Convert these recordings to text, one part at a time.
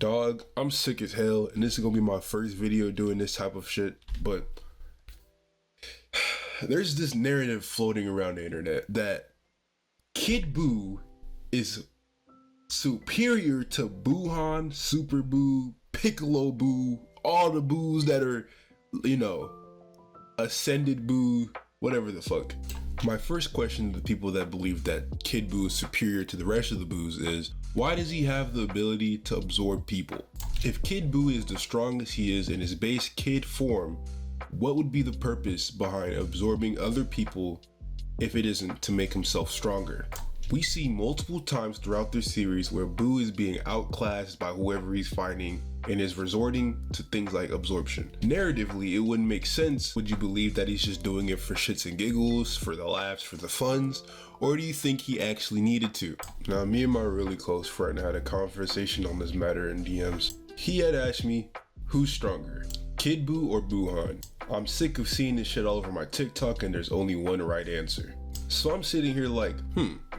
Dog, I'm sick as hell, and this is gonna be my first video doing this type of shit, but there's this narrative floating around the internet that Kid Buu is superior to Buuhan, Super Buu, Piccolo Buu, all the Boos that are, Ascended Buu, whatever the fuck. My first question to the people that believe that Kid Buu is superior to the rest of the Boos is, why does he have the ability to absorb people? If Kid Buu is the strongest he is in his base kid form, what would be the purpose behind absorbing other people if it isn't to make himself stronger? We see multiple times throughout this series where Buu is being outclassed by whoever he's fighting and is resorting to things like absorption. Narratively, it wouldn't make sense. Would you believe that he's just doing it for shits and giggles, for the laughs, for the funs? Or do you think he actually needed to? Now, me and my really close friend had a conversation on this matter in DMs. He had asked me, who's stronger, Kid Buu or Buuhan? I'm sick of seeing this shit all over my TikTok and there's only one right answer. So I'm sitting here like,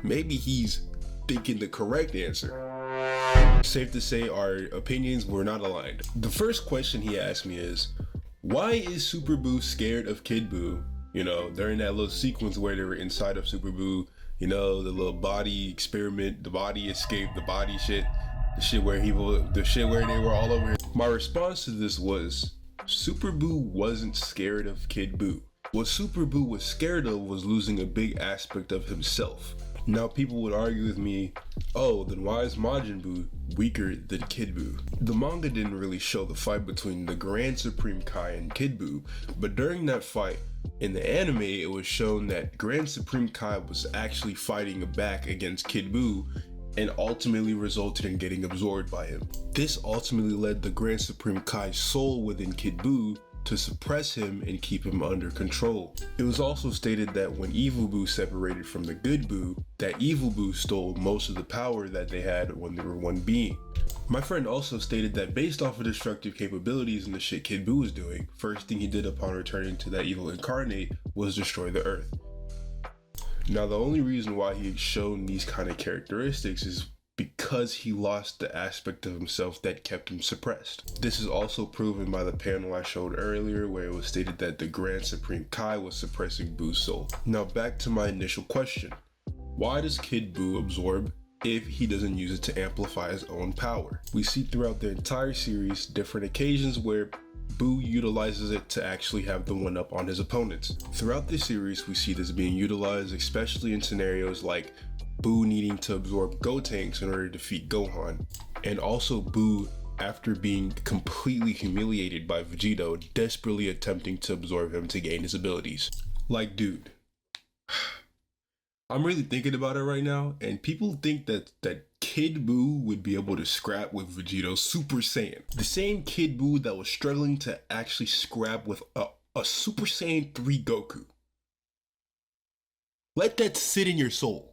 maybe he's thinking the correct answer. Safe to say our opinions were not aligned. The first question he asked me is, why is Super Buu scared of Kid Buu? During that little sequence where they were inside of Super Buu, the little body experiment, the body escape, the body shit, the shit where they were all over. My response to this was, Super Buu wasn't scared of Kid Buu. What Super Buu was scared of was losing a big aspect of himself. Now people would argue with me, oh, then why is Majin Buu weaker than Kid Buu? The manga didn't really show the fight between the Grand Supreme Kai and Kid Buu, but during that fight, in the anime, it was shown that Grand Supreme Kai was actually fighting back against Kid Buu and ultimately resulted in getting absorbed by him. This ultimately led the Grand Supreme Kai's soul within Kid Buu to suppress him and keep him under control. It was also stated that when Evil Buu separated from the Good Buu, that Evil Buu stole most of the power that they had when they were one being. My friend also stated that based off of destructive capabilities and the shit Kid Buu was doing, first thing he did upon returning to that evil incarnate was destroy the earth. Now the only reason why he had shown these kind of characteristics is because he lost the aspect of himself that kept him suppressed. This is also proven by the panel I showed earlier where it was stated that the Grand Supreme Kai was suppressing Buu's soul. Now back to my initial question. Why does Kid Buu absorb if he doesn't use it to amplify his own power? We see throughout the entire series different occasions where Buu utilizes it to actually have the one up on his opponents. Throughout this series, we see this being utilized especially in scenarios like Buu needing to absorb Gotenks in order to defeat Gohan, and also Buu after being completely humiliated by Vegito, desperately attempting to absorb him to gain his abilities. Like, dude, I'm really thinking about it right now, and people think that Kid Buu would be able to scrap with Vegito's Super Saiyan. The same Kid Buu that was struggling to actually scrap with a Super Saiyan 3 Goku. Let that sit in your soul.